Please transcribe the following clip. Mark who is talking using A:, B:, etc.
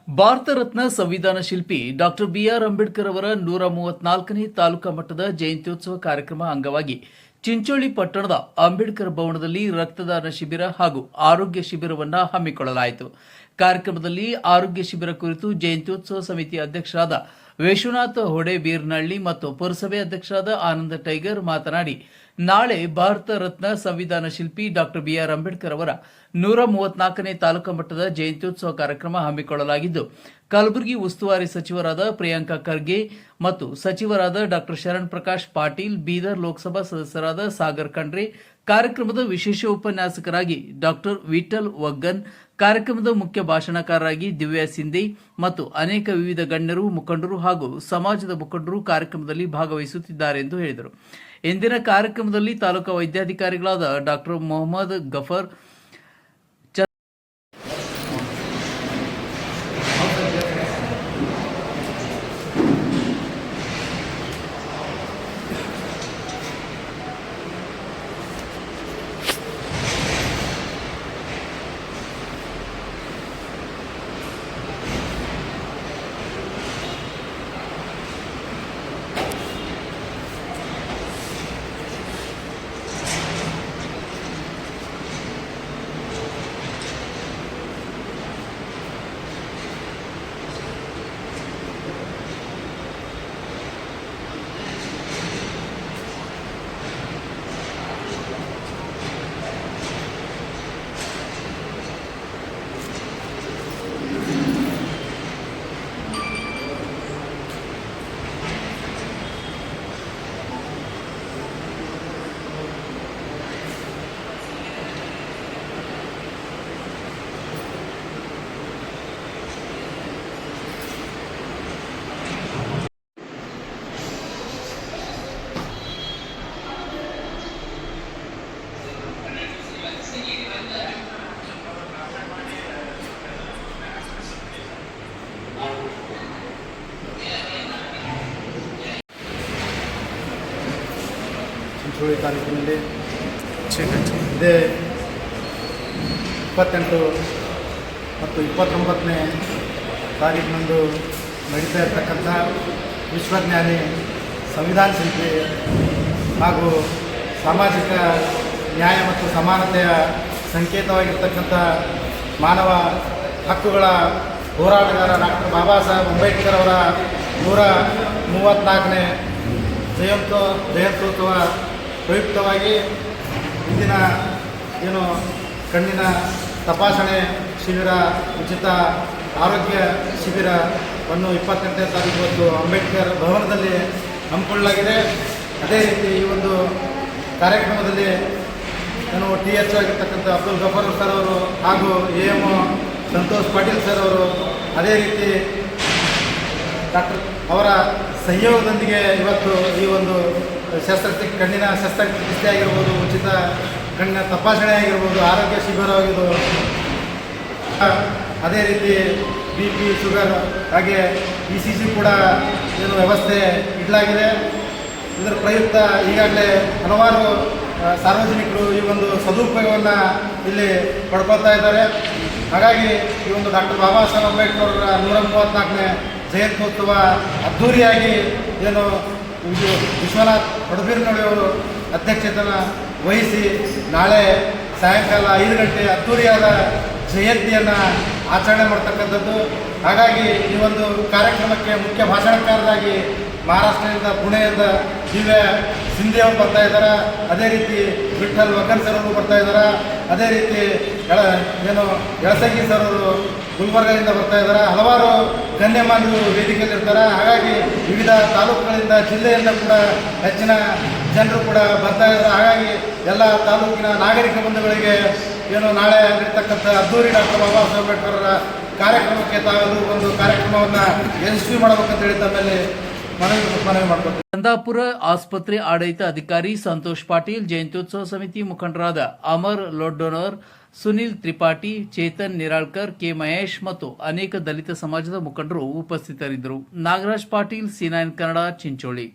A: ಭಾರತ ರತ್ನ ಸಂವಿಧಾನ ಶಿಲ್ಪಿ doctor B R Ambedkar ಅವರ 134ನೇ ತಾಲೂಕಾ ಮಟ್ಟದ ಜಯಂತ್ಯೋತ್ಸವ ಕಾರ್ಯಕ್ರಮ ಅಂಗವಾಗಿ ಚಿಂಚೋಳಿ ಪಟ್ಟಣದ ಅಂಬೇಡ್ಕರ್ ಭವನದಲ್ಲಿ ರಕ್ತದಾನ ಶಿಬಿರ ಹಾಗೂ ಆರೋಗ್ಯ ಶಿಬಿರವನ್ನು ಹಮ್ಮಿಕೊಳ್ಳಲಾಯಿತು. ಕಾರ್ಯಕ್ರಮದಲ್ಲಿ ಆರೋಗ್ಯ ಶಿಬಿರ ಕುರಿತು ಜಯಂತ್ಯೋತ್ಸವ ಸಮಿತಿ ಅಧ್ಯಕ್ಷರಾದ ವಿಶ್ವನಾಥ ಹೊಡೆ ಬೀರ್ನಹಳ್ಳಿ ಮತ್ತು ಪುರಸಭೆ ಅಧ್ಯಕ್ಷರಾದ ಆನಂದ ಟೈಗರ್ ಮಾತನಾಡಿ, ನಾಳೆ ಭಾರತ ರತ್ನ ಸಂವಿಧಾನ ಶಿಲ್ಪಿ ಡಾಕ್ಟರ್ ಬಿಆರ್ ಅಂಬೇಡ್ಕರ್ ಅವರ 134ನೇ ತಾಲೂಕಾ ಮಟ್ಟದ ಜಯಂತ್ಯೋತ್ಸವ ಕಾರ್ಯಕ್ರಮ ಹಮ್ಮಿಕೊಳ್ಳಲಾಗಿದ್ದು, ಕಲಬುರಗಿ ಉಸ್ತುವಾರಿ ಸಚಿವರಾದ ಪ್ರಿಯಾಂಕಾ ಖರ್ಗೆ ಮತ್ತು ಸಚಿವರಾದ ಡಾಕ್ಟರ್ ಶರಣ್ ಪ್ರಕಾಶ್ ಪಾಟೀಲ್, ಬೀದರ್ ಲೋಕಸಭಾ ಸದಸ್ಯರಾದ ಸಾಗರ್ ಖಂಡ್ರೆ, ಕಾರ್ಯಕ್ರಮದ ವಿಶೇಷ ಉಪನ್ಯಾಸಕರಾಗಿ ಡಾಕ್ಟರ್ ವಿಠಲ್ ವಗ್ಗನ್, ಕಾರ್ಯಕ್ರಮದ ಮುಖ್ಯ ಭಾಷಣಕಾರರಾಗಿ ದಿವ್ಯಾ ಸಿಂಧೆ ಮತ್ತು ಅನೇಕ ವಿವಿಧ ಗಣ್ಯರು, ಮುಖಂಡರು ಹಾಗೂ ಸಮಾಜದ ಮುಖಂಡರು ಕಾರ್ಯಕ್ರಮದಲ್ಲಿ ಭಾಗವಹಿಸುತ್ತಿದ್ದಾರೆ ಎಂದು ಹೇಳಿದರು. ಇಂದಿನ ಕಾರ್ಯಕ್ರಮದಲ್ಲಿ ತಾಲೂಕಾ ವೈದ್ಯಾಧಿಕಾರಿಗಳಾದ ಡಾಕ್ಟರ್ ಮೊಹಮ್ಮದ್ ಗಫರ್,
B: ಚಿಂಚೋಳಿ ತಾಲೂಕಿನಲ್ಲಿ ಇದೇ 28 ಮತ್ತು 29ನೇ ತಾರೀಕಿನಂದು ನಡೀತಾ ಇರತಕ್ಕಂಥ ವಿಶ್ವಜ್ಞಾನಿ ಸಂವಿಧಾನ ಶಿಲ್ಪಿ ಹಾಗೂ ಸಾಮಾಜಿಕ ನ್ಯಾಯ ಮತ್ತು ಸಮಾನತೆಯ ಸಂಕೇತವಾಗಿರ್ತಕ್ಕಂಥ ಮಾನವ ಹಕ್ಕುಗಳ ಹೋರಾಟಗಾರ ಡಾಕ್ಟರ್ ಬಾಬಾ ಸಾಹೇಬ್ ಅಂಬೇಡ್ಕರ್ ಅವರ 134ನೇ ಜಯಂತ್ಯೋತ್ಸವ ಪ್ರಯುಕ್ತವಾಗಿ ಇಂದಿನ ಕಣ್ಣಿನ ತಪಾಸಣೆ ಶಿಬಿರ, ಉಚಿತ ಆರೋಗ್ಯ ಶಿಬಿರವನ್ನು 28ನೇ ತಾರೀಕು ಇವತ್ತು ಅಂಬೇಡ್ಕರ್ ಭವನದಲ್ಲಿ ಹಮ್ಮಿಕೊಳ್ಳಲಾಗಿದೆ. ಅದೇ ರೀತಿ ಈ ಒಂದು ಕಾರ್ಯಕ್ರಮದಲ್ಲಿ TH ಆಗಿರ್ತಕ್ಕಂಥ ಅಬ್ದುಲ್ ಗಫರ್ ಸರ್ ಅವರು ಹಾಗೂ AM ಸಂತೋಷ್ ಪಾಟೀಲ್ ಸರ್ ಅವರು, ಅದೇ ರೀತಿ ಡಾಕ್ಟರ್ ಅವರ ಸಹಯೋಗದೊಂದಿಗೆ ಇವತ್ತು ಈ ಒಂದು ಕಣ್ಣಿನ ಶಸ್ತ್ರಚಿಕಿತ್ಸೆ ಆಗಿರ್ಬೋದು, ಉಚಿತ ಕಣ್ಣಿನ ತಪಾಸಣೆ ಆಗಿರ್ಬೋದು, ಆರೋಗ್ಯ ಶಿಬಿರ ಆಗಿರ್ಬೋದು, ಅದೇ ರೀತಿ BP, ಶುಗರ್ ಹಾಗೆ ECG ಕೂಡ ವ್ಯವಸ್ಥೆ ಇಡಲಾಗಿದೆ. ಇದರ ಪ್ರಯುಕ್ತ ಈಗಾಗಲೇ ಹಲವಾರು ಸಾರ್ವಜನಿಕರು ಈ ಒಂದು ಸದುಪಯೋಗವನ್ನು ಇಲ್ಲಿ ಪಡ್ಕೊಳ್ತಾ ಇದ್ದಾರೆ. ಹಾಗಾಗಿ ಈ ಒಂದು ಡಾಕ್ಟರ್ ಬಾಬಾ ಸಾಹೇಬ್ ಅಂಬೇಡ್ಕರ್ ಅವರ 134ನೇ ಜಯಂತ್ಯೋತ್ಸವ ಅದ್ಧೂರಿಯಾಗಿ ವಿಶ್ವನಾಥ್ ಹೊಡಬೀರ್ನಹಳ್ಳಿ ಅವರು ಅಧ್ಯಕ್ಷತೆಯನ್ನು ವಹಿಸಿ ನಾಳೆ ಸಾಯಂಕಾಲ 5 ಗಂಟೆ ಅದ್ಧೂರಿಯಾದ ಜಯಂತಿಯನ್ನು ಆಚರಣೆ ಮಾಡ್ತಕ್ಕಂಥದ್ದು. ಹಾಗಾಗಿ ಈ ಒಂದು ಕಾರ್ಯಕ್ರಮಕ್ಕೆ ಮುಖ್ಯ ಭಾಷಣಕಾರರಾಗಿ ಮಹಾರಾಷ್ಟ್ರದಿಂದ ಪುಣೆಯಿಂದ ದಿವ್ಯಾ ಸಿಂಧೆ ಅವರು ಬರ್ತಾ ಇದ್ದಾರೆ. ಅದೇ ರೀತಿ ವಿಠಲ್ ವಗ್ಗನ್ ಸರ್ ಅವರು ಬರ್ತಾ ಇದ್ದಾರೆ. ಅದೇ ರೀತಿ ಯಳಸಂಗಿ ಸರ್ ಅವರು ಗುಲ್ಬರ್ಗದಿಂದ ಬರ್ತಾ ಇದ್ದಾರೆ. ಹಲವಾರು ಗಣ್ಯಮಾನ್ಯರು ವೇದಿಕೆಯಲ್ಲಿರ್ತಾರೆ. ಹಾಗಾಗಿ ವಿವಿಧ ತಾಲೂಕುಗಳಿಂದ, ಜಿಲ್ಲೆಯಿಂದ ಕೂಡ ಹೆಚ್ಚಿನ ಜನರು ಕೂಡ ಬರ್ತಾ ಇದ್ದಾರೆ. ಹಾಗಾಗಿ ಎಲ್ಲ ತಾಲೂಕಿನ ನಾಗರಿಕ ಬಂಧುಗಳಿಗೆ ನಾಳೆ ಇರ್ತಕ್ಕಂಥ ಅದ್ದೂರಿ ಡಾಕ್ಟರ್ ಬಾಬಾ ಸಾಹೇಬ್ ಅಂಬೇಡ್ಕರ್ ಅವರ ಕಾರ್ಯಕ್ರಮಕ್ಕೆ ತಾವೆಲ್ಲರೂ ಒಂದು ಕಾರ್ಯಕ್ರಮವನ್ನು ಯಶಸ್ವಿ ಮಾಡಬೇಕಂತೇಳಿ ತಮ್ಮಲ್ಲಿ ಮನವಿ ಮಾಡ್ಕೊಳ್ತೀವಿ.
A: ಚಂದಾಪುರ ಆಸ್ಪತ್ರೆ ಆಡಳಿತ ಅಧಿಕಾರಿ ಸಂತೋಷ್ ಪಾಟೀಲ್, ಜಯಂತ್ಯೋತ್ಸವ ಸಮಿತಿ ಮುಖಂಡರಾದ ಅಮರ್ ಲೊಡ್ಡೋನರ್, ಸುನಿಲ್ ತ್ರಿಪಾಠಿ, ಚೇತನ್ ನಿರಾಳ್ಕರ್, ಕೆ ಮಹೇಶ್ ಮತ್ತು ಅನೇಕ ದಲಿತ ಸಮಾಜದ ಮುಖಂಡರು ಉಪಸ್ಥಿತರಿದ್ದರು. ನಾಗರಾಜ್ ಪಾಟೀಲ್, C9 ಕನ್ನಡ, ಚಿಂಚೋಳಿ.